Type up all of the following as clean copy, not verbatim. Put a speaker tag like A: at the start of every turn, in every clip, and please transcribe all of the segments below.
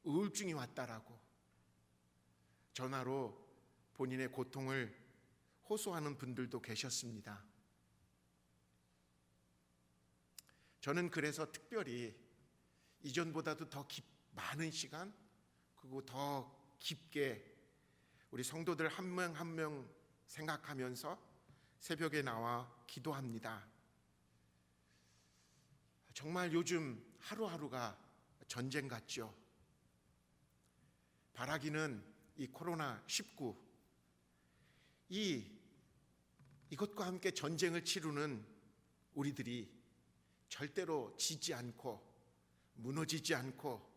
A: 우울증이 왔다라고 전화로 본인의 고통을 호소하는 분들도 계셨습니다. 저는 그래서 특별히 이전보다도 더 많은 시간, 그리고 더 깊게 우리 성도들 한 명 한 명 생각하면서 새벽에 나와 기도합니다. 정말 요즘 하루하루가 전쟁 같죠. 바라기는 이 코로나19 이것과 함께 전쟁을 치르는 우리들이 절대로 지지 않고 무너지지 않고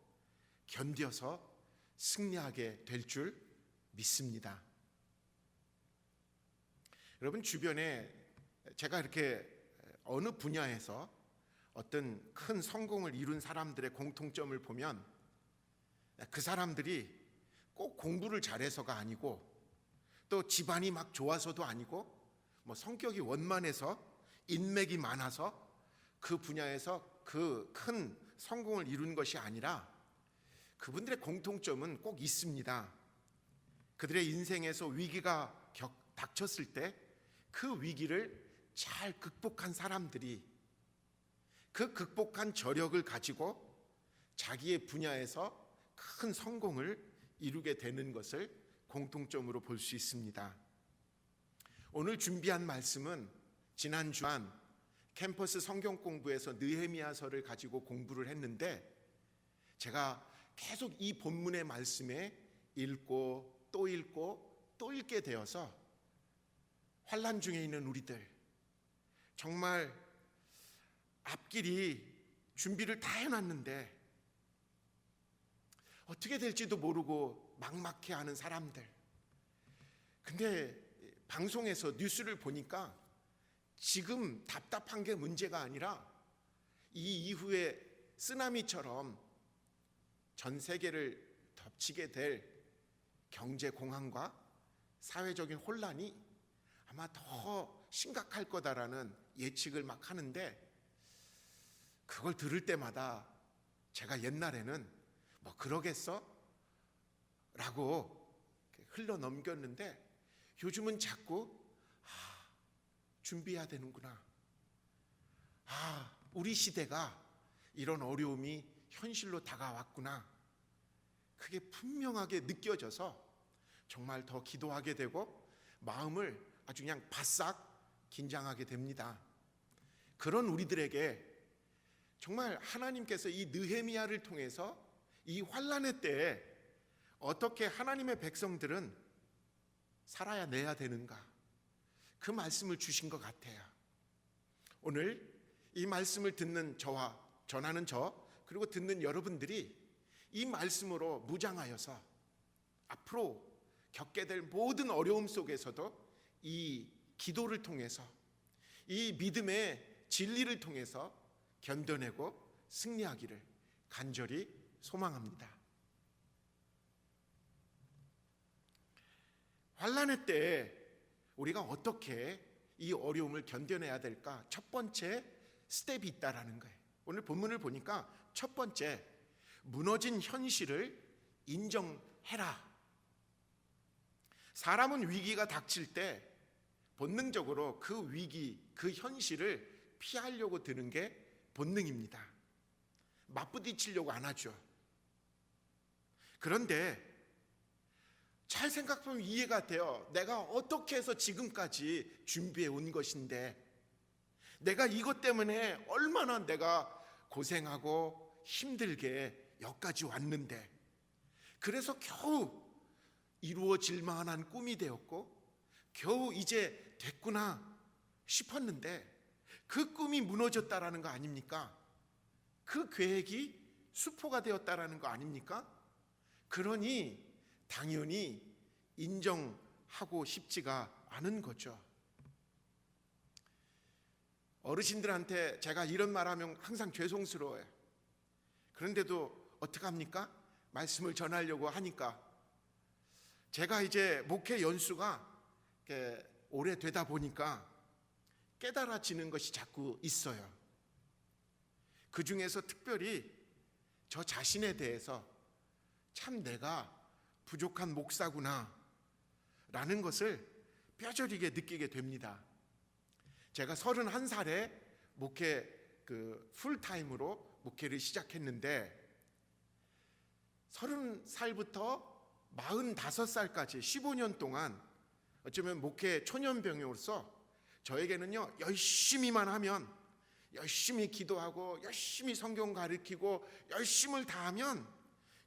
A: 견뎌서 승리하게 될 줄 믿습니다. 여러분, 주변에 제가 이렇게 어느 분야에서 어떤 큰 성공을 이룬 사람들의 공통점을 보면 그 사람들이 꼭 공부를 잘해서가 아니고 또 집안이 막 좋아서도 아니고 뭐 성격이 원만해서 인맥이 많아서 그 분야에서 그 큰 성공을 이룬 것이 아니라 그분들의 공통점은 꼭 있습니다. 그들의 인생에서 위기가 닥쳤을 때 그 위기를 잘 극복한 사람들이 그 극복한 저력을 가지고 자기의 분야에서 큰 성공을 이루게 되는 것을 공통점으로 볼 수 있습니다. 오늘 준비한 말씀은 지난 주간 캠퍼스 성경 공부에서 느헤미야서를 가지고 공부를 했는데 제가 계속 이 본문의 말씀에 읽고 또 읽고 또 읽게 되어서 환난 중에 있는 우리들, 정말 앞길이 준비를 다 해놨는데 어떻게 될지도 모르고 막막해하는 사람들, 근데 방송에서 뉴스를 보니까 지금 답답한 게 문제가 아니라 이 이후에 쓰나미처럼 전 세계를 덮치게 될 경제 공황과 사회적인 혼란이 아마 더 심각할 거다라는 예측을 막 하는데, 그걸 들을 때마다 제가 옛날에는 뭐 그러겠어? 라고 흘러 넘겼는데 요즘은 자꾸 준비해야 되는구나. 우리 시대가 이런 어려움이 현실로 다가왔구나. 그게 분명하게 느껴져서 정말 더 기도하게 되고 마음을 아주 그냥 바싹 긴장하게 됩니다. 그런 우리들에게 정말 하나님께서 이 느헤미야를 통해서 이 환난의 때에 어떻게 하나님의 백성들은 살아야 내야 되는가, 그 말씀을 주신 것 같아요. 오늘 이 말씀을 듣는 저와 전하는 저, 그리고 듣는 여러분들이 이 말씀으로 무장하여서 앞으로 겪게 될 모든 어려움 속에서도 이 기도를 통해서, 이 믿음의 진리를 통해서 견뎌내고 승리하기를 간절히 소망합니다. 환난의 때에 우리가 어떻게 이 어려움을 견뎌내야 될까? 첫 번째 스텝이 있다라는 거예요. 오늘 본문을 보니까 첫 번째, 무너진 현실을 인정해라. 사람은 위기가 닥칠 때 본능적으로 그 위기, 그 현실을 피하려고 드는 게 본능입니다. 맞부딪히려고 안 하죠. 그런데 잘 생각하면 이해가 돼요. 내가 어떻게 해서 지금까지 준비해 온 것인데, 내가 이것 때문에 얼마나 내가 고생하고 힘들게 여기까지 왔는데, 그래서 겨우 이루어질 만한 꿈이 되었고 겨우 이제 됐구나 싶었는데 그 꿈이 무너졌다라는 거 아닙니까? 그 계획이 수포가 되었다라는 거 아닙니까? 그러니 당연히 인정하고 싶지가 않은 거죠. 어르신들한테 제가 이런 말하면 항상 죄송스러워요. 그런데도 어떡합니까? 말씀을 전하려고 하니까. 제가 이제 목회 연수가 오래되다 보니까 깨달아지는 것이 자꾸 있어요. 그 중에서 특별히 저 자신에 대해서 참 내가 부족한 목사구나 라는 것을 뼈저리게 느끼게 됩니다. 제가 31살에 목회 풀타임으로 목회를 시작했는데 30살부터 45살까지 15년 동안 어쩌면 목회 초년병으로서 저에게는요, 열심히만 하면, 열심히 기도하고 열심히 성경 가르치고 열심을 다하면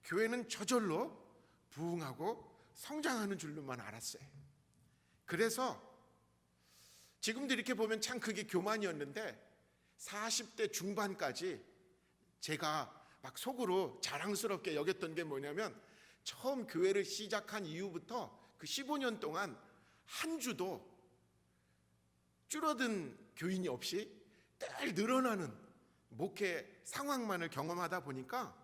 A: 교회는 저절로 부흥하고 성장하는 줄로만 알았어요. 그래서 지금도 이렇게 보면 참 그게 교만이었는데 40대 중반까지 제가 막 속으로 자랑스럽게 여겼던 게 뭐냐면, 처음 교회를 시작한 이후부터 그 15년 동안 한 주도 줄어든 교인이 없이 늘 늘어나는 목회 상황만을 경험하다 보니까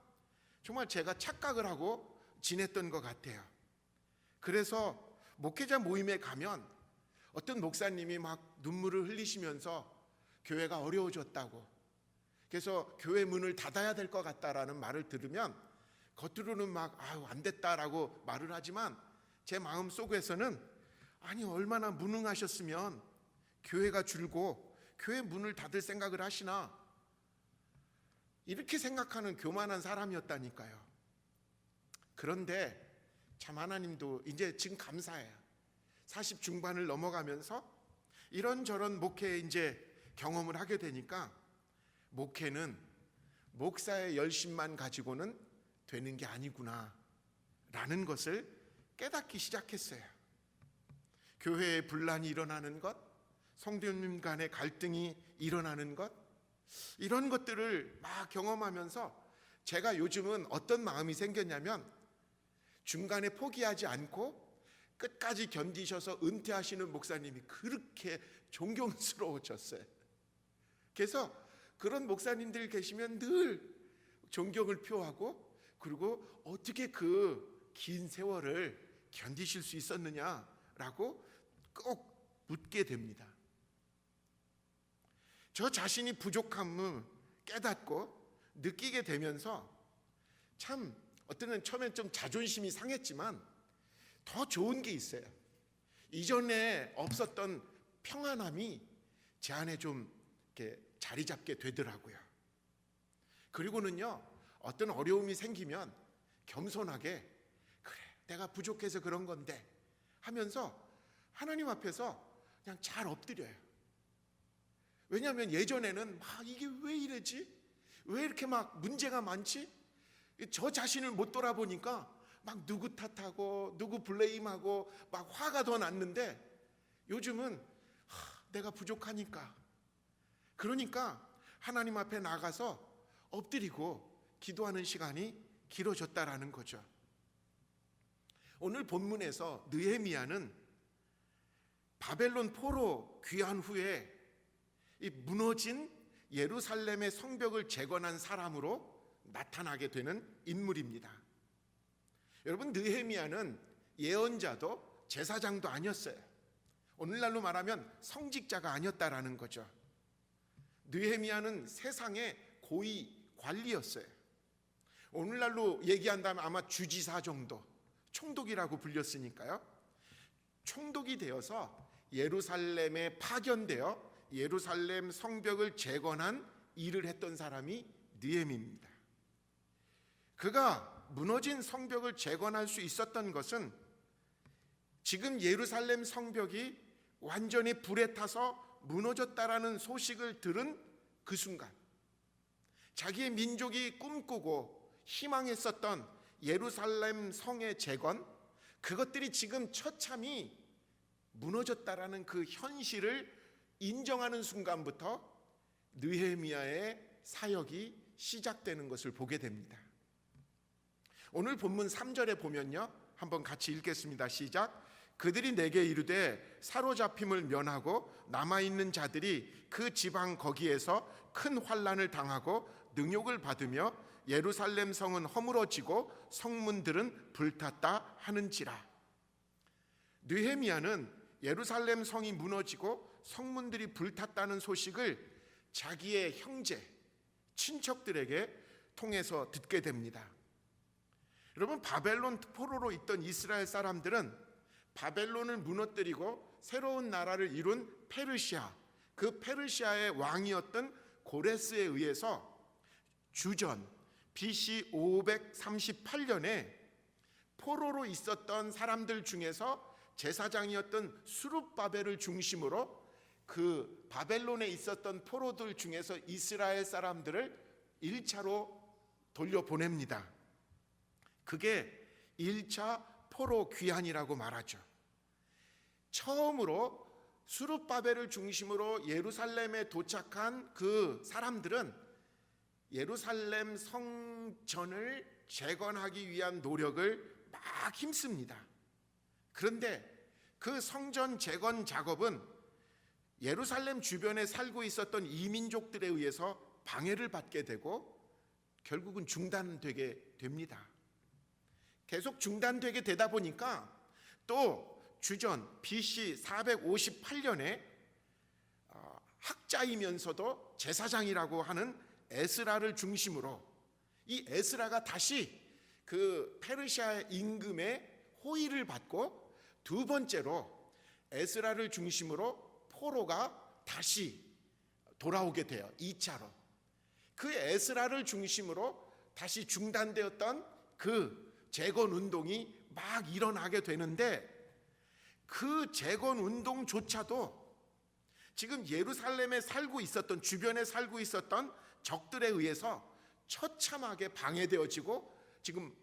A: 정말 제가 착각을 하고 지냈던 것 같아요. 그래서 목회자 모임에 가면 어떤 목사님이 막 눈물을 흘리시면서 교회가 어려워졌다고, 그래서 교회 문을 닫아야 될 것 같다라는 말을 들으면 겉으로는 막 아유 안 됐다라고 말을 하지만 제 마음 속에서는 아니 얼마나 무능하셨으면 교회가 줄고 교회 문을 닫을 생각을 하시나, 이렇게 생각하는 교만한 사람이었다니까요. 그런데 참 하나님도 이제 지금 감사해요. 40 중반을 넘어가면서 이런저런 목회에 이제 경험을 하게 되니까 목회는 목사의 열심만 가지고는 되는 게 아니구나 라는 것을 깨닫기 시작했어요. 교회에 분란이 일어나는 것, 성도님 간의 갈등이 일어나는 것, 이런 것들을 막 경험하면서 제가 요즘은 어떤 마음이 생겼냐면, 중간에 포기하지 않고 끝까지 견디셔서 은퇴하시는 목사님이 그렇게 존경스러워졌어요. 그래서 그런 목사님들 계시면 늘 존경을 표하고, 그리고 어떻게 그 긴 세월을 견디실 수 있었느냐라고 꼭 묻게 됩니다. 저 자신이 부족함을 깨닫고 느끼게 되면서 참 어떤 때는 처음엔 좀 자존심이 상했지만 더 좋은 게 있어요. 이전에 없었던 평안함이 제 안에 좀 이렇게 자리 잡게 되더라고요. 그리고는요, 어떤 어려움이 생기면 겸손하게 그래 내가 부족해서 그런 건데 하면서 하나님 앞에서 그냥 잘 엎드려요. 왜냐하면 예전에는 막 이게 왜 이러지? 왜 이렇게 막 문제가 많지? 저 자신을 못 돌아보니까 막 누구 탓하고 누구 블레임하고 막 화가 더 났는데, 요즘은 내가 부족하니까, 그러니까 하나님 앞에 나가서 엎드리고 기도하는 시간이 길어졌다라는 거죠. 오늘 본문에서 느헤미야는 바벨론 포로 귀환 후에 이 무너진 예루살렘의 성벽을 재건한 사람으로 나타나게 되는 인물입니다. 여러분, 느헤미야는 예언자도 제사장도 아니었어요. 오늘날로 말하면 성직자가 아니었다라는 거죠. 느헤미야는 세상의 고위 관리였어요. 오늘날로 얘기한다면 아마 주지사 정도, 총독이라고 불렸으니까요. 총독이 되어서 예루살렘에 파견되어 예루살렘 성벽을 재건한 일을 했던 사람이 느헤미야입니다. 그가 무너진 성벽을 재건할 수 있었던 것은 지금 예루살렘 성벽이 완전히 불에 타서 무너졌다라는 소식을 들은 그 순간, 자기의 민족이 꿈꾸고 희망했었던 예루살렘 성의 재건, 그것들이 지금 처참히 무너졌다라는 그 현실을 인정하는 순간부터 느헤미야의 사역이 시작되는 것을 보게 됩니다. 오늘 본문 3절에 보면요, 한번 같이 읽겠습니다. 시작. 그들이 내게 이르되 사로잡힘을 면하고 남아있는 자들이 그 지방 거기에서 큰 환난을 당하고 능욕을 받으며 예루살렘 성은 허물어지고 성문들은 불탔다 하는지라. 느헤미야는 예루살렘 성이 무너지고 성문들이 불탔다는 소식을 자기의 형제, 친척들에게 통해서 듣게 됩니다. 여러분, 바벨론 포로로 있던 이스라엘 사람들은 바벨론을 무너뜨리고 새로운 나라를 이룬 페르시아, 그 페르시아의 왕이었던 고레스에 의해서 주전 BC 538년에 포로로 있었던 사람들 중에서 제사장이었던 수룹바벨을 중심으로 그 바벨론에 있었던 포로들 중에서 이스라엘 사람들을 1차로 돌려보냅니다. 그게 1차 포로 귀환이라고 말하죠. 처음으로 수룹바벨을 중심으로 예루살렘에 도착한 그 사람들은 예루살렘 성전을 재건하기 위한 노력을 막 힘씁니다. 그런데 그 성전 재건 작업은 예루살렘 주변에 살고 있었던 이민족들에 의해서 방해를 받게 되고 결국은 중단되게 됩니다. 계속 중단되게 되다 보니까 또 주전 BC 458년에 학자이면서도 제사장이라고 하는 에스라를 중심으로 이 에스라가 다시 그 페르시아 임금의 호의를 받고 두 번째로 에스라를 중심으로 포로가 다시 돌아오게 돼요. 2차로. 그 에스라를 중심으로 다시 중단되었던 그 재건 운동이 막 일어나게 되는데 그 재건 운동조차도 지금 예루살렘에 살고 있었던 주변에 살고 있었던 적들에 의해서 처참하게 방해되어지고 지금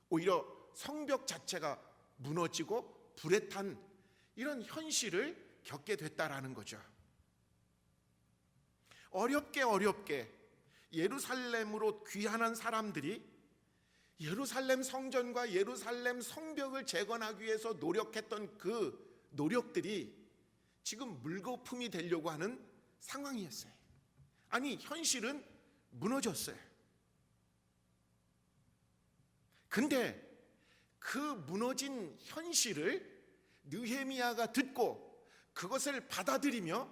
A: 오히려 성벽 자체가 무너지고 불에 탄 이런 현실을 겪게 됐다라는 거죠. 어렵게 예루살렘으로 귀환한 사람들이 예루살렘 성전과 예루살렘 성벽을 재건하기 위해서 노력했던 그 노력들이 지금 물거품이 되려고 하는 상황이었어요. 아니, 현실은 무너졌어요. 근데 그 무너진 현실을 느헤미야가 듣고 그것을 받아들이며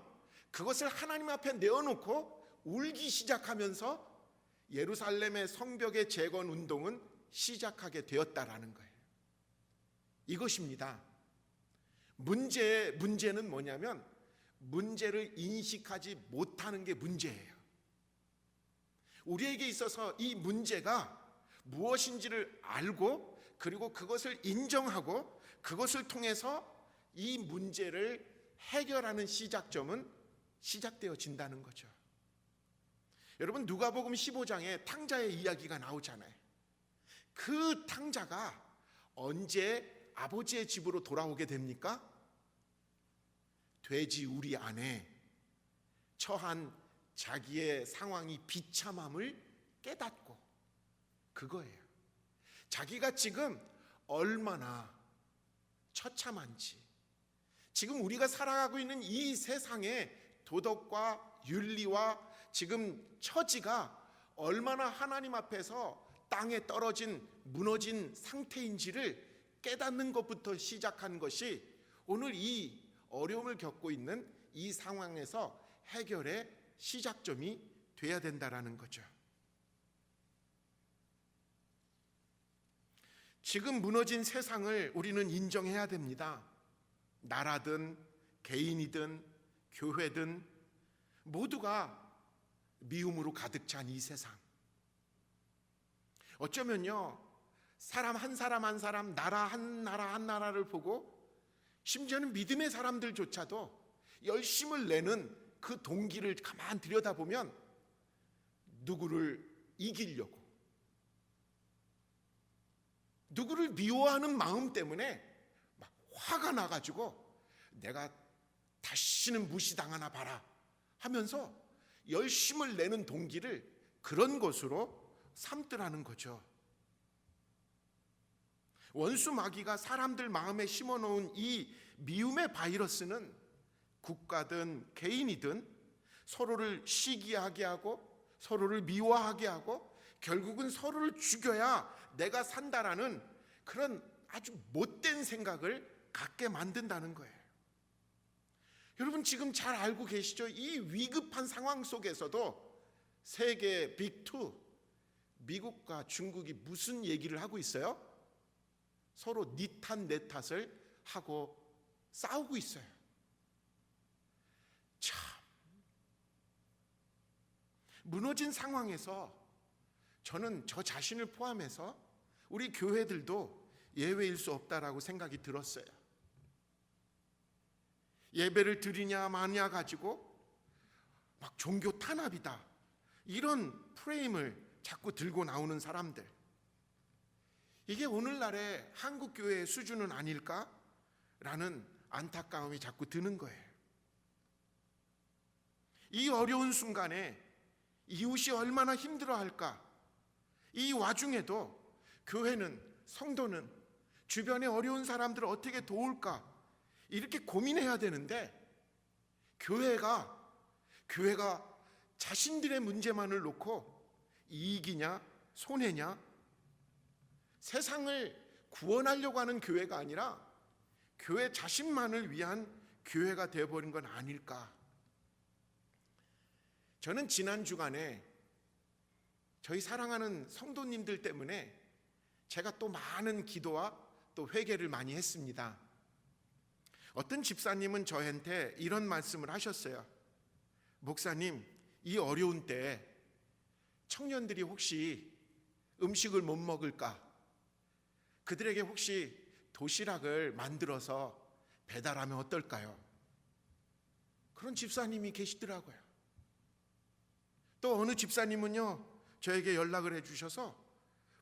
A: 그것을 하나님 앞에 내어놓고 울기 시작하면서 예루살렘의 성벽의 재건 운동은 시작하게 되었다라는 거예요. 이것입니다. 문제는 뭐냐면 문제를 인식하지 못하는 게 문제예요. 우리에게 있어서 이 문제가 무엇인지를 알고 그리고 그것을 인정하고 그것을 통해서 이 문제를 해결하는 시작점은 시작되어진다는 거죠. 여러분, 누가복음 15장에 탕자의 이야기가 나오잖아요. 그 탕자가 언제 아버지의 집으로 돌아오게 됩니까? 돼지우리 안에 처한 자기의 상황이 비참함을 깨닫고, 그거예요. 자기가 지금 얼마나 처참한지, 지금 우리가 살아가고 있는 이 세상의 도덕과 윤리와 지금 처지가 얼마나 하나님 앞에서 땅에 떨어진 무너진 상태인지를 깨닫는 것부터 시작한 것이 오늘 이 어려움을 겪고 있는 이 상황에서 해결의 시작점이 돼야 된다라는 거죠. 지금 무너진 세상을 우리는 인정해야 됩니다. 나라든 개인이든 교회든 모두가 미움으로 가득 찬 이 세상. 어쩌면요, 사람 한 사람, 나라 한 나라를 보고 심지어는 믿음의 사람들조차도 열심을 내는 그 동기를 가만 들여다보면 누구를 이기려고, 누구를 미워하는 마음 때문에 막 화가 나가지고 내가 다시는 무시당하나 봐라 하면서 열심을 내는 동기를 그런 것으로 삼더라는 거죠. 원수 마귀가 사람들 마음에 심어놓은 이 미움의 바이러스는 국가든 개인이든 서로를 시기하게 하고 서로를 미워하게 하고 결국은 서로를 죽여야 내가 산다라는 그런 아주 못된 생각을 갖게 만든다는 거예요. 여러분, 지금 잘 알고 계시죠? 이 위급한 상황 속에서도 세계 빅2, 미국과 중국이 무슨 얘기를 하고 있어요? 서로 네 탓 내 탓을 하고 싸우고 있어요. 참, 무너진 상황에서 저는 저 자신을 포함해서 우리 교회들도 예외일 수 없다라고 생각이 들었어요. 예배를 드리냐 마냐 가지고 막 종교 탄압이다, 이런 프레임을 자꾸 들고 나오는 사람들, 이게 오늘날의 한국 교회의 수준은 아닐까라는 안타까움이 자꾸 드는 거예요. 이 어려운 순간에 이웃이 얼마나 힘들어할까? 이 와중에도 교회는, 성도는 주변의 어려운 사람들을 어떻게 도울까? 이렇게 고민해야 되는데 교회가 자신들의 문제만을 놓고 이익이냐 손해냐, 세상을 구원하려고 하는 교회가 아니라 교회 자신만을 위한 교회가 되어버린 건 아닐까. 저는 지난 주간에 저희 사랑하는 성도님들 때문에 제가 또 많은 기도와 또 회개를 많이 했습니다. 어떤 집사님은 저한테 이런 말씀을 하셨어요. 목사님, 이 어려운 때 청년들이 혹시 음식을 못 먹을까? 그들에게 혹시 도시락을 만들어서 배달하면 어떨까요? 그런 집사님이 계시더라고요. 또 어느 집사님은요, 저에게 연락을 해주셔서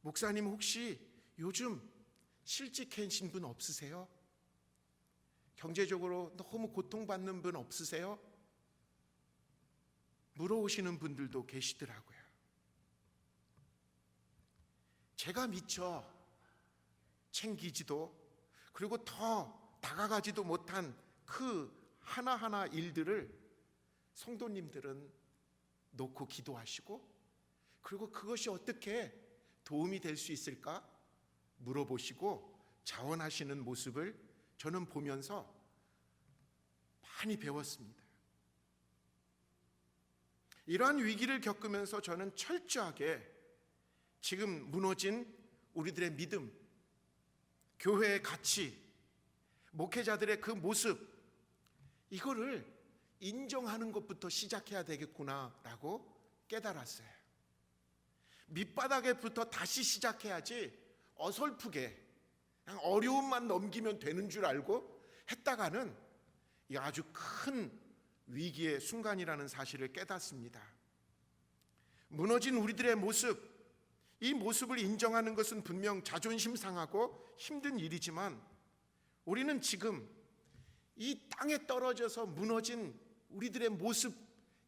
A: 목사님 혹시 요즘 실직하신 분 없으세요? 경제적으로 너무 고통받는 분 없으세요? 물어오시는 분들도 계시더라고요. 제가 미처 챙기지도, 그리고 더 다가가지도 못한 그 하나하나 일들을 성도님들은 놓고 기도하시고, 그리고 그것이 어떻게 도움이 될 수 있을까 물어보시고 자원하시는 모습을 저는 보면서 많이 배웠습니다. 이러한 위기를 겪으면서 저는 철저하게 지금 무너진 우리들의 믿음, 교회의 가치, 목회자들의 그 모습, 이거를 인정하는 것부터 시작해야 되겠구나라고 깨달았어요. 밑바닥에부터 다시 시작해야지 어설프게 그냥 어려움만 넘기면 되는 줄 알고 했다가는 이 아주 큰 위기의 순간이라는 사실을 깨닫습니다. 무너진 우리들의 모습, 이 모습을 인정하는 것은 분명 자존심 상하고 힘든 일이지만 우리는 지금 이 땅에 떨어져서 무너진 우리들의 모습,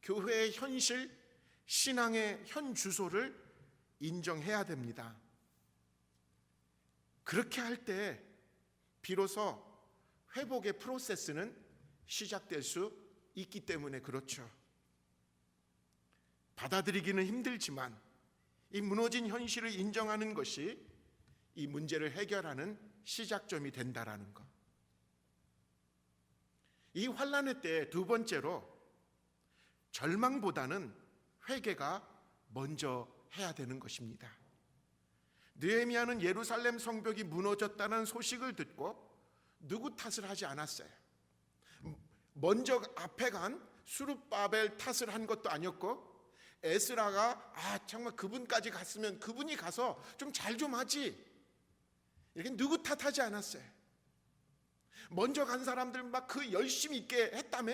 A: 교회의 현실, 신앙의 현 주소를 인정해야 됩니다. 그렇게 할 때 비로소 회복의 프로세스는 시작될 수 있기 때문에 그렇죠. 받아들이기는 힘들지만 이 무너진 현실을 인정하는 것이 이 문제를 해결하는 시작점이 된다라는 것. 이 환난의 때 두 번째로 절망보다는 회개가 먼저 해야 되는 것입니다. 느헤미야는 예루살렘 성벽이 무너졌다는 소식을 듣고 누구 탓을 하지 않았어요. 먼저 앞에 간 수룹바벨 탓을 한 것도 아니었고, 에스라가 정말 그분까지 갔으면 그분이 가서 좀 잘 좀 하지, 이렇게 누구 탓하지 않았어요. 먼저 간 사람들 막 그 열심히 있게 했다며.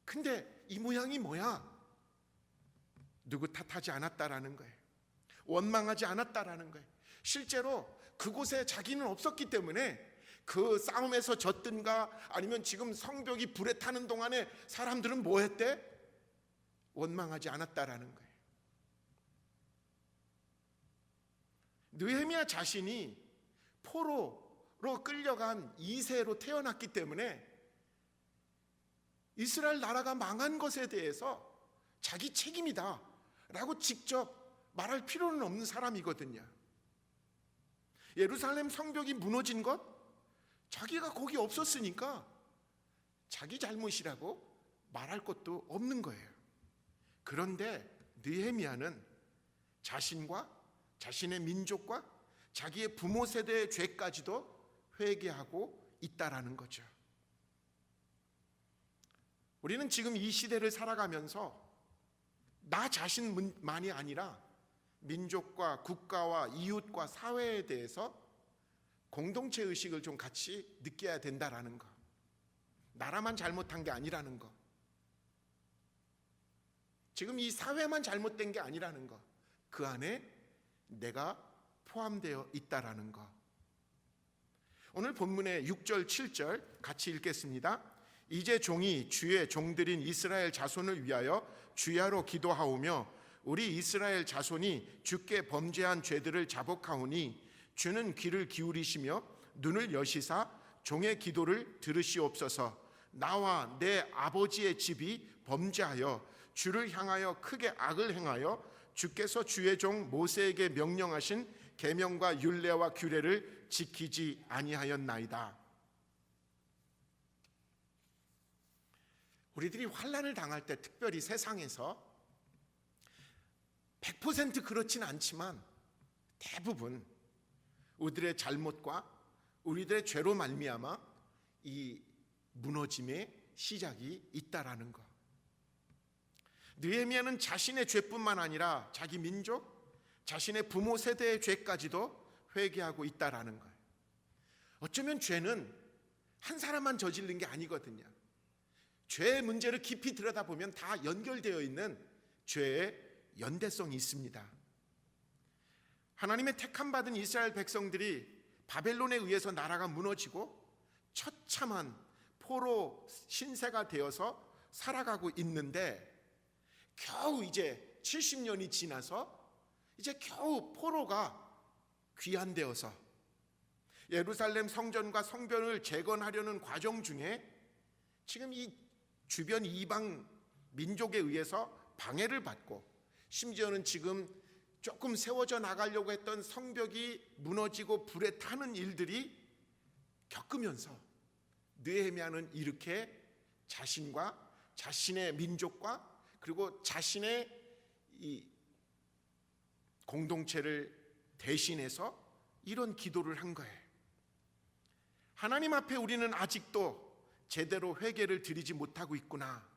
A: 근데 이 모양이 뭐야? 누구 탓하지 않았다라는 거예요. 원망하지 않았다라는 거예요. 실제로 그곳에 자기는 없었기 때문에 그 싸움에서 졌든가 아니면 지금 성벽이 불에 타는 동안에 사람들은 뭐 했대? 원망하지 않았다라는 거예요. 느헤미야 자신이 포로로 끌려간 2세로 태어났기 때문에 이스라엘 나라가 망한 것에 대해서 자기 책임이다 라고 직접 말할 필요는 없는 사람이거든요. 예루살렘 성벽이 무너진 것, 자기가 거기 없었으니까 자기 잘못이라고 말할 것도 없는 거예요. 그런데 느헤미야는 자신과 자신의 민족과 자기의 부모 세대의 죄까지도 회개하고 있다라는 거죠. 우리는 지금 이 시대를 살아가면서 나 자신만이 아니라 민족과 국가와 이웃과 사회에 대해서 공동체 의식을 좀 같이 느껴야 된다라는 거. 나라만 잘못한 게 아니라는 거. 지금 이 사회만 잘못된 게 아니라는 거. 그 안에 내가 포함되어 있다라는 거. 오늘 본문의 6절 7절 같이 읽겠습니다. 이제 종이 주의 종들인 이스라엘 자손을 위하여 주야로 기도하오며 우리 이스라엘 자손이 주께 범죄한 죄들을 자복하오니 주는 귀를 기울이시며 눈을 여시사 종의 기도를 들으시옵소서. 나와 내 아버지의 집이 범죄하여 주를 향하여 크게 악을 행하여 주께서 주의 종 모세에게 명령하신 계명과 율례와 규례를 지키지 아니하였나이다. 우리들이 환난을 당할 때, 특별히 세상에서 100% 그렇진 않지만 대부분 우리들의 잘못과 우리들의 죄로 말미암아 이 무너짐의 시작이 있다라는 것. 느헤미야는 자신의 죄뿐만 아니라 자기 민족, 자신의 부모 세대의 죄까지도 회개하고 있다라는 거예요. 어쩌면 죄는 한 사람만 저지른 게 아니거든요. 죄의 문제를 깊이 들여다보면 다 연결되어 있는 죄의 연대성이 있습니다. 하나님의 택함받은 이스라엘 백성들이 바벨론에 의해서 나라가 무너지고 처참한 포로 신세가 되어서 살아가고 있는데, 겨우 이제 70년이 지나서 이제 겨우 포로가 귀환되어서 예루살렘 성전과 성벽을 재건하려는 과정 중에 지금 이 주변 이방 민족에 의해서 방해를 받고, 심지어는 지금 조금 세워져 나가려고 했던 성벽이 무너지고 불에 타는 일들이 겪으면서 느헤미야는 이렇게 자신과 자신의 민족과 그리고 자신의 이 공동체를 대신해서 이런 기도를 한 거예요. 하나님 앞에 우리는 아직도 제대로 회개를 드리지 못하고 있구나.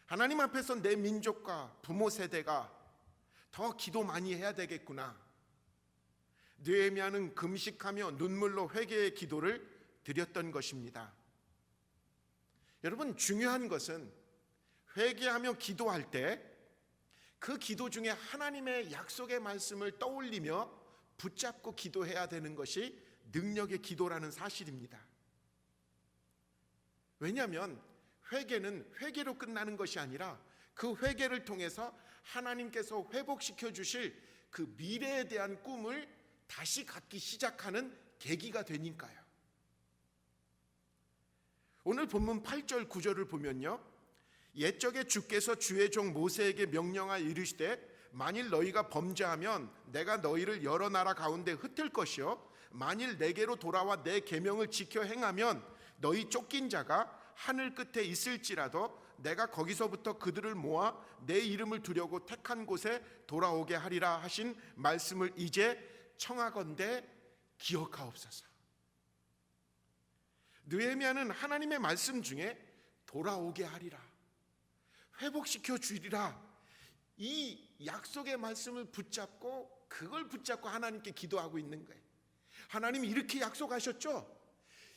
A: 하나님 앞에서 내 민족과 부모 세대가 더 기도 많이 해야 되겠구나. 느헤미야는 금식하며 눈물로 회개의 기도를 드렸던 것입니다. 여러분, 중요한 것은 회개하며 기도할 때 그 기도 중에 하나님의 약속의 말씀을 떠올리며 붙잡고 기도해야 되는 것이 능력의 기도라는 사실입니다. 왜냐하면 회개는 회개로 끝나는 것이 아니라 그 회개를 통해서 하나님께서 회복시켜 주실 그 미래에 대한 꿈을 다시 갖기 시작하는 계기가 되니까요. 오늘 본문 8절 9절을 보면요, 옛적에 주께서 주의 종 모세에게 명령하여 이르시되 만일 너희가 범죄하면 내가 너희를 여러 나라 가운데 흩을 것이요 만일 내게로 돌아와 내 계명을 지켜 행하면 너희 쫓긴 자가 하늘 끝에 있을지라도 내가 거기서부터 그들을 모아 내 이름을 두려고 택한 곳에 돌아오게 하리라 하신 말씀을 이제 청하건대 기억하옵소서. 느헤미야는 하나님의 말씀 중에 돌아오게 하리라, 회복시켜 주리라, 이 약속의 말씀을 붙잡고 그걸 붙잡고 하나님께 기도하고 있는 거예요. 하나님 이렇게 약속하셨죠?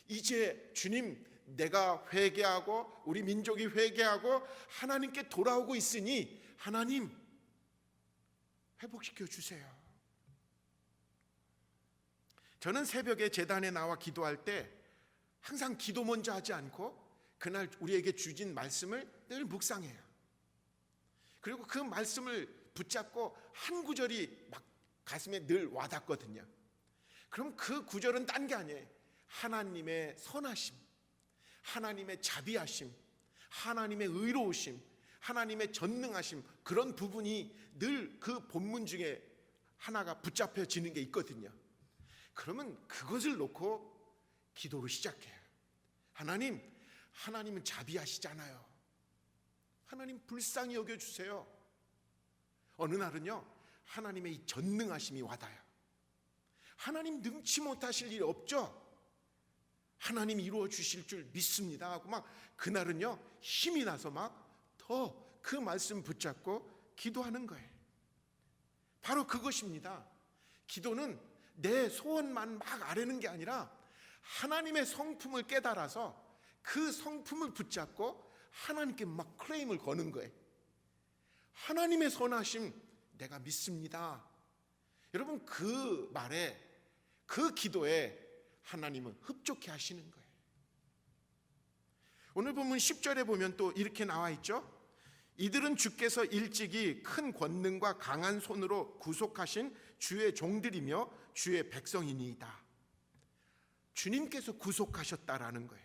A: 이제 주님, 내가 회개하고 우리 민족이 회개하고 하나님께 돌아오고 있으니 하나님 회복시켜 주세요. 저는 새벽에 제단에 나와 기도할 때 항상 기도 먼저 하지 않고 그날 우리에게 주신 말씀을 늘 묵상해요. 그리고 그 말씀을 붙잡고 한 구절이 막 가슴에 늘 와닿거든요. 그럼 그 구절은 딴 게 아니에요. 하나님의 선하심, 하나님의 자비하심, 하나님의 의로우심, 하나님의 전능하심, 그런 부분이 늘 그 본문 중에 하나가 붙잡혀지는 게 있거든요. 그러면 그것을 놓고 기도를 시작해요. 하나님은 자비하시잖아요. 하나님 불쌍히 여겨주세요. 어느 날은요, 하나님의 이 전능하심이 와닿아요. 하나님 능치 못하실 일이 없죠. 하나님 이루어 주실 줄 믿습니다 하고 막 그날은요 힘이 나서 막 더 그 말씀 붙잡고 기도하는 거예요. 바로 그것입니다. 기도는 내 소원만 막 아뢰는 게 아니라 하나님의 성품을 깨달아서 그 성품을 붙잡고 하나님께 막 클레임을 거는 거예요. 하나님의 선하심 내가 믿습니다. 여러분 그 말에 그 기도에 하나님은 흡족해 하시는 거예요. 오늘 본문 10절에 보면 또 이렇게 나와 있죠. 이들은 주께서 일찍이 큰 권능과 강한 손으로 구속하신 주의 종들이며 주의 백성이니이다. 주님께서 구속하셨다라는 거예요.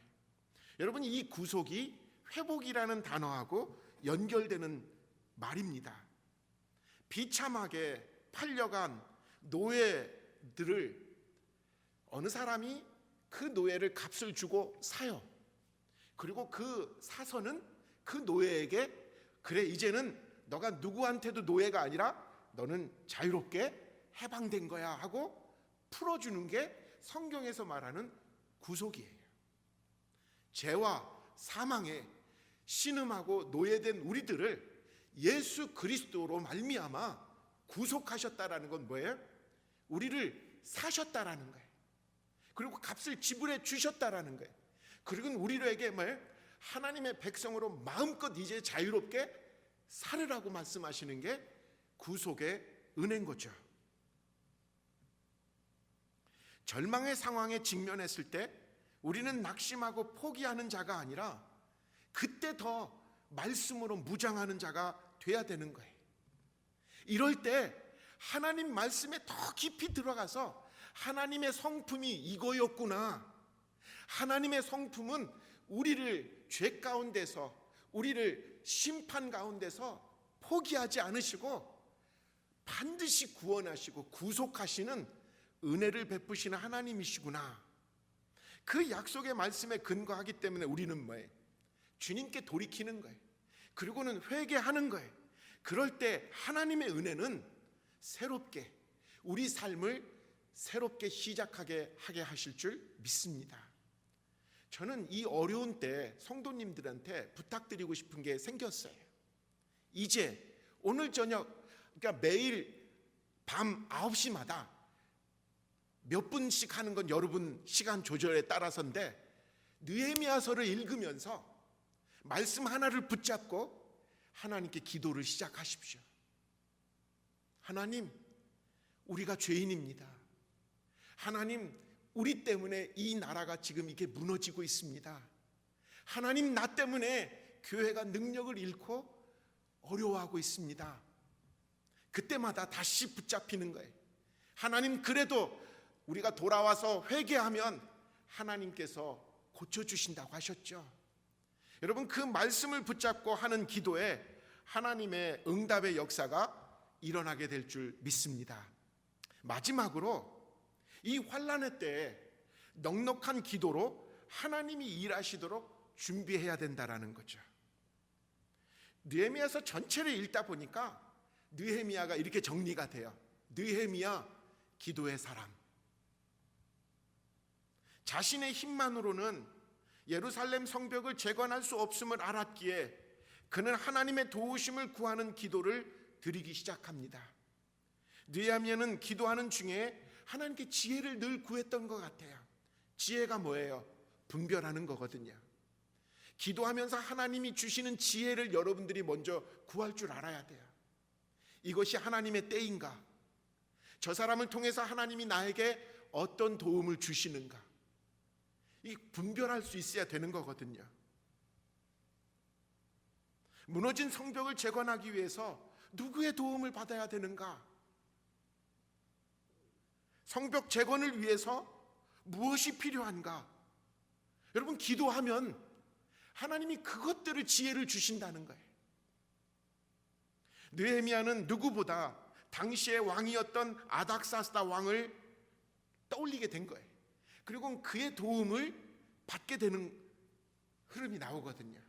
A: 여러분 이 구속이 회복이라는 단어하고 연결되는 말입니다. 비참하게 팔려간 노예들을 어느 사람이 그 노예를 값을 주고 사요. 그리고 그 사서는 그 노예에게 그래 이제는 너가 누구한테도 노예가 아니라 너는 자유롭게 해방된 거야 하고 풀어주는 게 성경에서 말하는 구속이에요. 죄와 사망에 신음하고 노예된 우리들을 예수 그리스도로 말미암아 구속하셨다라는 건 뭐예요? 우리를 사셨다라는 거예요. 그리고 값을 지불해 주셨다라는 거예요. 그리고 우리에게 뭐예요? 하나님의 백성으로 마음껏 이제 자유롭게 살으라고 말씀하시는 게 구속의 은혜인 거죠. 절망의 상황에 직면했을 때 우리는 낙심하고 포기하는 자가 아니라 그때 더 말씀으로 무장하는 자가 돼야 되는 거예요. 이럴 때 하나님 말씀에 더 깊이 들어가서 하나님의 성품이 이거였구나. 하나님의 성품은 우리를 죄 가운데서 우리를 심판 가운데서 포기하지 않으시고 반드시 구원하시고 구속하시는 은혜를 베푸시는 하나님이시구나. 그 약속의 말씀에 근거하기 때문에 우리는 뭐예요? 주님께 돌이키는 거예요. 그리고는 회개하는 거예요. 그럴 때 하나님의 은혜는 새롭게 우리 삶을 새롭게 시작하게 하게 하실 줄 믿습니다. 저는 이 어려운 때 성도님들한테 부탁드리고 싶은 게 생겼어요. 이제 오늘 저녁 그러니까 매일 밤 9시마다 몇 분씩 하는 건 여러분 시간 조절에 따라서인데 느헤미야서를 읽으면서 말씀 하나를 붙잡고 하나님께 기도를 시작하십시오. 하나님, 우리가 죄인입니다. 하나님, 우리 때문에 이 나라가 지금 이게 무너지고 있습니다. 하나님, 나 때문에 교회가 능력을 잃고 어려워하고 있습니다. 그때마다 다시 붙잡히는 거예요. 하나님, 그래도 우리가 돌아와서 회개하면 하나님께서 고쳐주신다고 하셨죠. 여러분, 그 말씀을 붙잡고 하는 기도에 하나님의 응답의 역사가 일어나게 될 줄 믿습니다. 마지막으로 이 환난의 때에 넉넉한 기도로 하나님이 일하시도록 준비해야 된다라는 거죠. 느헤미야서 전체를 읽다 보니까 느헤미야가 이렇게 정리가 돼요. 느헤미야, 기도의 사람. 자신의 힘만으로는 예루살렘 성벽을 재건할 수 없음을 알았기에 그는 하나님의 도우심을 구하는 기도를 드리기 시작합니다. 느헤미야는 기도하는 중에 하나님께 지혜를 늘 구했던 것 같아요. 지혜가 뭐예요? 분별하는 거거든요. 기도하면서 하나님이 주시는 지혜를 여러분들이 먼저 구할 줄 알아야 돼요. 이것이 하나님의 때인가? 저 사람을 통해서 하나님이 나에게 어떤 도움을 주시는가? 이 분별할 수 있어야 되는 거거든요. 무너진 성벽을 재건하기 위해서 누구의 도움을 받아야 되는가? 성벽 재건을 위해서 무엇이 필요한가? 여러분, 기도하면 하나님이 그것들을 지혜를 주신다는 거예요. 느헤미야는 누구보다 당시의 왕이었던 아닥사스다 왕을 떠올리게 된 거예요. 그리고 그의 도움을 받게 되는 흐름이 나오거든요.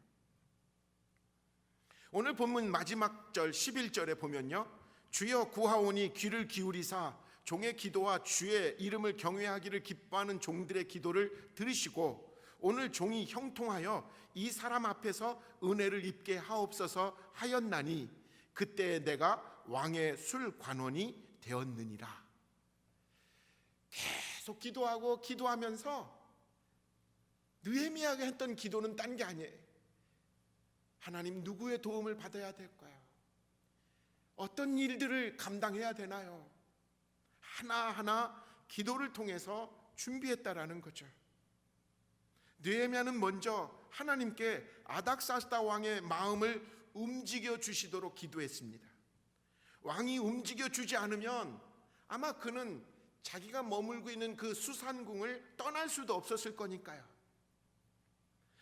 A: 오늘 본문 마지막 절 11절에 보면요, 주여 구하오니 귀를 기울이사 종의 기도와 주의 이름을 경외하기를 기뻐하는 종들의 기도를 들으시고 오늘 종이 형통하여 이 사람 앞에서 은혜를 입게 하옵소서 하였나니 그때 내가 왕의 술관원이 되었느니라. 계속 기도하면서 느헤미야가 했던 기도는 딴 게 아니에요. 하나님, 누구의 도움을 받아야 될까요? 어떤 일들을 감당해야 되나요? 하나하나 기도를 통해서 준비했다라는 거죠. 느헤미야는 먼저 하나님께 아닥사스다 왕의 마음을 움직여 주시도록 기도했습니다. 왕이 움직여 주지 않으면 아마 그는 자기가 머물고 있는 그 수산궁을 떠날 수도 없었을 거니까요.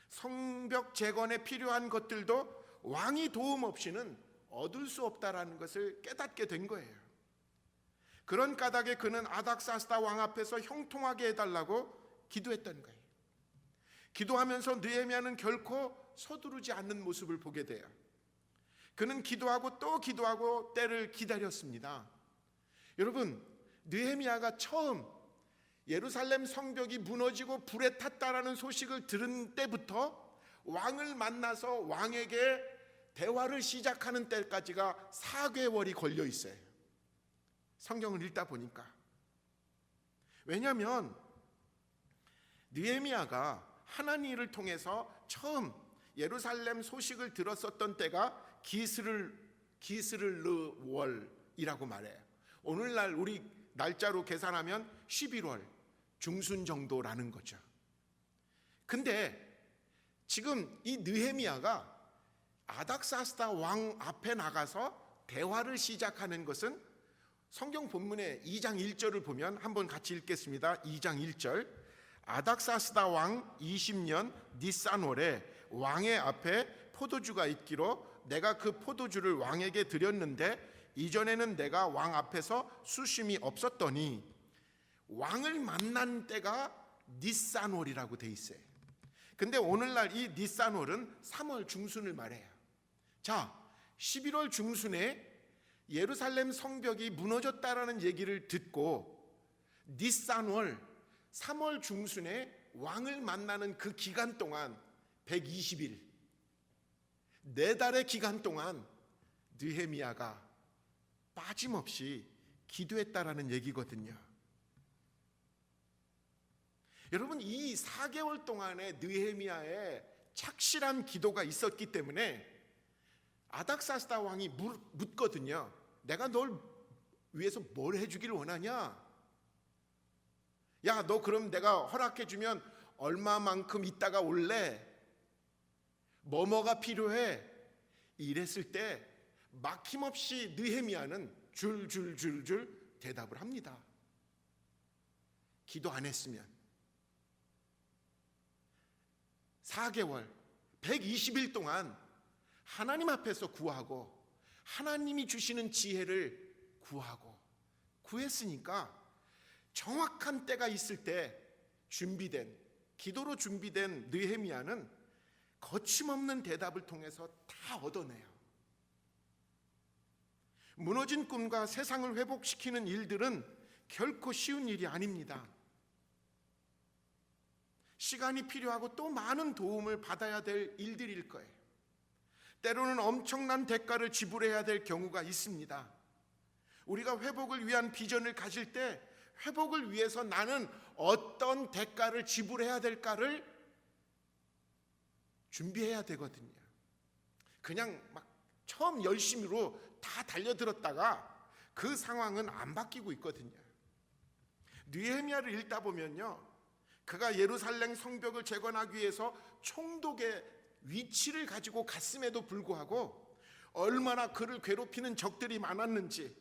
A: 성벽 재건에 필요한 것들도 왕이 도움 없이는 얻을 수 없다라는 것을 깨닫게 된 거예요. 그런 까닭에 그는 아닥사스다 왕 앞에서 형통하게 해달라고 기도했던 거예요. 기도하면서 느헤미야는 결코 서두르지 않는 모습을 보게 돼요. 그는 기도하고 또 기도하고 때를 기다렸습니다. 여러분, 느헤미야가 처음 예루살렘 성벽이 무너지고 불에 탔다라는 소식을 들은 때부터 왕을 만나서 왕에게 대화를 시작하는 때까지가 4개월이 걸려 있어요. 성경을 읽다 보니까. 왜냐하면 느헤미야가 하나님을 통해서 처음 예루살렘 소식을 들었었던 때가 기스르월이라고 말해요. 오늘날 우리 날짜로 계산하면 11월 중순 정도라는 거죠. 근데 지금 이 느헤미야가 아닥사스다 왕 앞에 나가서 대화를 시작하는 것은 성경 본문의 2장 1절을 보면 한번 같이 읽겠습니다. 2장 1절. 아닥사스다 왕 20년 니산월에 왕의 앞에 포도주가 있기로 내가 그 포도주를 왕에게 드렸는데 이전에는 내가 왕 앞에서 수심이 없었더니 왕을 만난 때가 니산월이라고 돼 있어요. 근데 오늘날 이 니산월은 3월 중순을 말해요. 자, 11월 중순에 예루살렘 성벽이 무너졌다라는 얘기를 듣고 니산월 3월 중순에 왕을 만나는 그 기간 동안 120일 4달의 기간 동안 느헤미야가 빠짐없이 기도했다라는 얘기거든요. 여러분, 이 4개월 동안의 느헤미야의 착실한 기도가 있었기 때문에 아닥사스다 왕이 묻거든요. 내가 널 위해서 뭘 해주기를 원하냐? 야, 너 그럼 내가 허락해주면 얼마만큼 있다가 올래? 뭐가 필요해? 이랬을 때 막힘없이 느헤미야는 줄줄줄줄 대답을 합니다. 기도 안 했으면 4개월 120일 동안 하나님 앞에서 구하고 하나님이 주시는 지혜를 구했으니까 정확한 때가 있을 때 기도로 준비된 느헤미야는 거침없는 대답을 통해서 다 얻어내요. 무너진 꿈과 세상을 회복시키는 일들은 결코 쉬운 일이 아닙니다. 시간이 필요하고 또 많은 도움을 받아야 될 일들일 거예요. 때로는 엄청난 대가를 지불해야 될 경우가 있습니다. 우리가 회복을 위한 비전을 가질 때 회복을 위해서 나는 어떤 대가를 지불해야 될까를 준비해야 되거든요. 그냥 막 처음 열심히로 다 달려들었다가 그 상황은 안 바뀌고 있거든요. 느헤미야를 읽다 보면요, 그가 예루살렘 성벽을 재건하기 위해서 총독의 위치를 가지고 갔음에도 불구하고 얼마나 그를 괴롭히는 적들이 많았는지,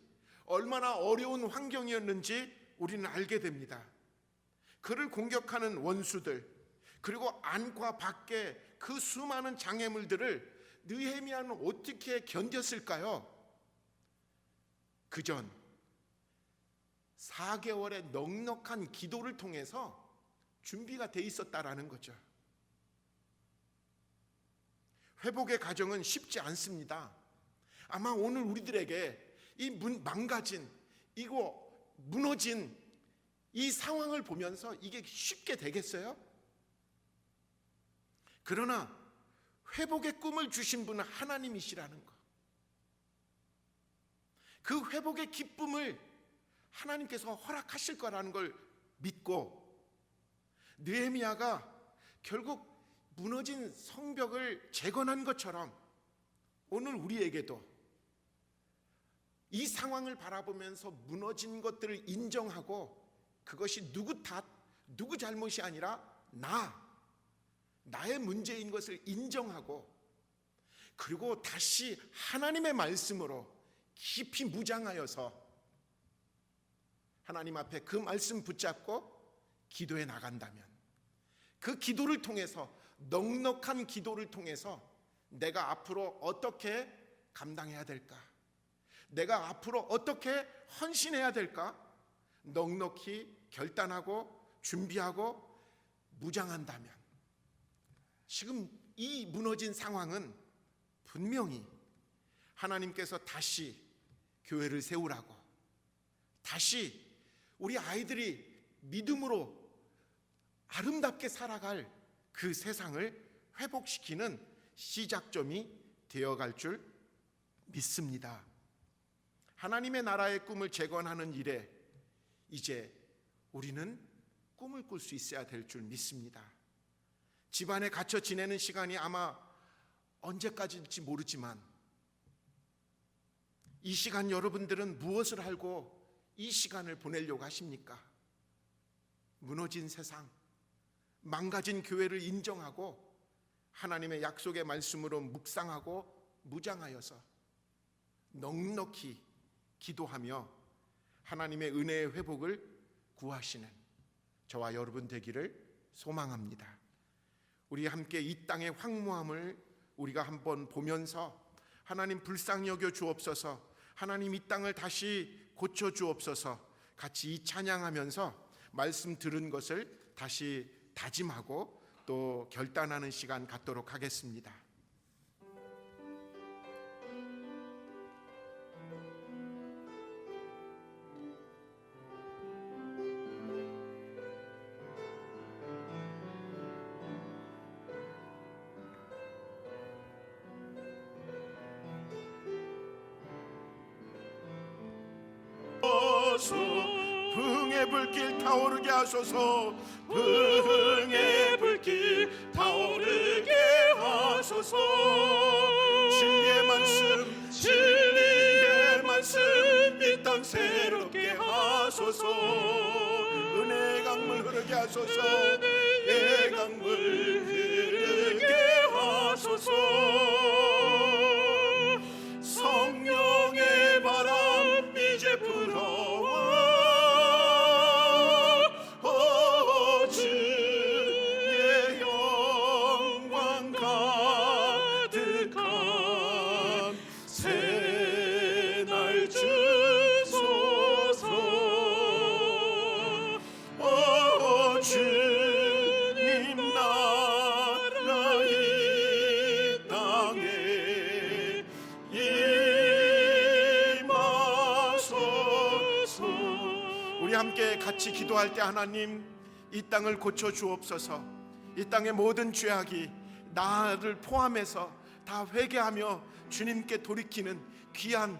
A: 얼마나 어려운 환경이었는지 우리는 알게 됩니다. 그를 공격하는 원수들, 그리고 안과 밖에 그 수많은 장애물들을 느헤미야는 어떻게 견뎠을까요? 그전 4개월의 넉넉한 기도를 통해서 준비가 돼 있었다라는 거죠. 회복의 과정은 쉽지 않습니다. 아마 오늘 우리들에게 이 망가진, 이거 무너진 이 상황을 보면서 이게 쉽게 되겠어요? 그러나 회복의 꿈을 주신 분은 하나님이시라는 것, 그 회복의 기쁨을 하나님께서 허락하실 거라는 걸 믿고 느헤미야가 결국 무너진 성벽을 재건한 것처럼 오늘 우리에게도 이 상황을 바라보면서 무너진 것들을 인정하고 그것이 누구 탓, 누구 잘못이 아니라 나의 문제인 것을 인정하고 그리고 다시 하나님의 말씀으로 깊이 무장하여서 하나님 앞에 그 말씀 붙잡고 기도해 나간다면 그 기도를 통해서 넉넉한 기도를 통해서 내가 앞으로 어떻게 감당해야 될까? 내가 앞으로 어떻게 헌신해야 될까? 넉넉히 결단하고 준비하고 무장한다면 지금 이 무너진 상황은 분명히 하나님께서 다시 교회를 세우라고, 다시 우리 아이들이 믿음으로 아름답게 살아갈 그 세상을 회복시키는 시작점이 되어갈 줄 믿습니다. 하나님의 나라의 꿈을 재건하는 일에 이제 우리는 꿈을 꿀 수 있어야 될 줄 믿습니다. 집안에 갇혀 지내는 시간이 아마 언제까지일지 모르지만 이 시간 여러분들은 무엇을 알고 이 시간을 보내려고 하십니까? 무너진 세상, 망가진 교회를 인정하고 하나님의 약속의 말씀으로 묵상하고 무장하여서 넉넉히 기도하며 하나님의 은혜의 회복을 구하시는 저와 여러분 되기를 소망합니다. 우리 함께 이 땅의 황무함을 우리가 한번 보면서 하나님 불쌍히 여겨 주옵소서, 하나님 이 땅을 다시 고쳐 주옵소서, 같이 이 찬양하면서 말씀 들은 것을 다시 다짐하고 또 결단하는 시간 갖도록 하겠습니다.
B: 흥의 불길 타오르게 하소서. 흥의 불길 타오르게 하소서. 진리의 말씀 이 땅 새롭게 하소서.
A: 은혜의 강물 흐르게 하소서.
B: 은혜의 강물 흐르게 하소서. 성령의 바람 이제 불어와 주의 영광 가득한 새날 주소서. 주님 나라 이 땅에 임하소서.
A: 우리 함께 같이 기도할 때 하나님 이 땅을 고쳐 주옵소서. 이 땅의 모든 죄악이 나를 포함해서 다 회개하며 주님께 돌이키는 귀한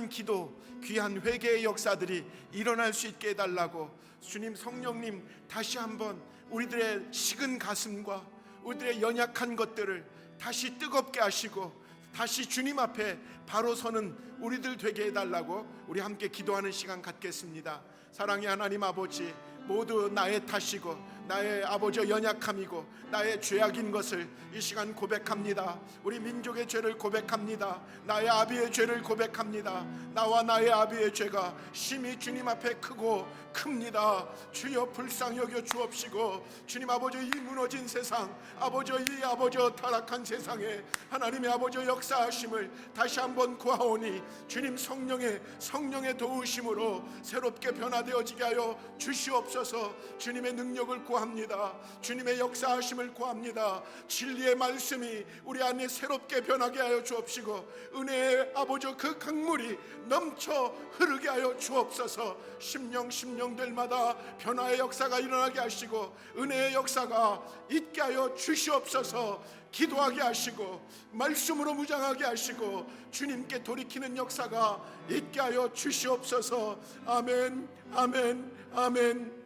A: 기도, 귀한 회개의 역사들이 일어날 수 있게 해달라고 주님 성령님 다시 한번 우리들의 식은 가슴과 우리들의 연약한 것들을 다시 뜨겁게 하시고 다시 주님 앞에 바로 서는 우리들 되게 해달라고 우리 함께 기도하는 시간 갖겠습니다. 사랑의 하나님 아버지, 모두 나의 탓이고 나의 아버지 연약함이고 나의 죄악인 것을 이 시간 고백합니다. 우리 민족의 죄를 고백합니다. 나의 아비의 죄를 고백합니다. 나와 나의 아비의 죄가 심히 주님 앞에 크고 큽니다. 주여 불쌍히 여겨 주옵시고 주님 아버지 이 무너진 세상 아버지 이 아버지 타락한 세상에 하나님의 아버지 역사하심을 다시 한번 구하오니 주님 성령의 도우심으로 새롭게 변화되어지게 하여 주시옵소서. 주님의 능력을 구하 구합니다. 주님의 역사하심을 구합니다. 진리의 말씀이 우리 안에 새롭게 변하게 하여 주옵시고, 은혜의 아버지 그 강물이 넘쳐 흐르게 하여 주옵소서. 심령들마다 변화의 역사가 일어나게 하시고, 은혜의 역사가 있게 하여 주시옵소서. 기도하게 하시고 말씀으로 무장하게 하시고 주님께 돌이키는 역사가 있게 하여 주시옵소서. 아멘, 아멘, 아멘.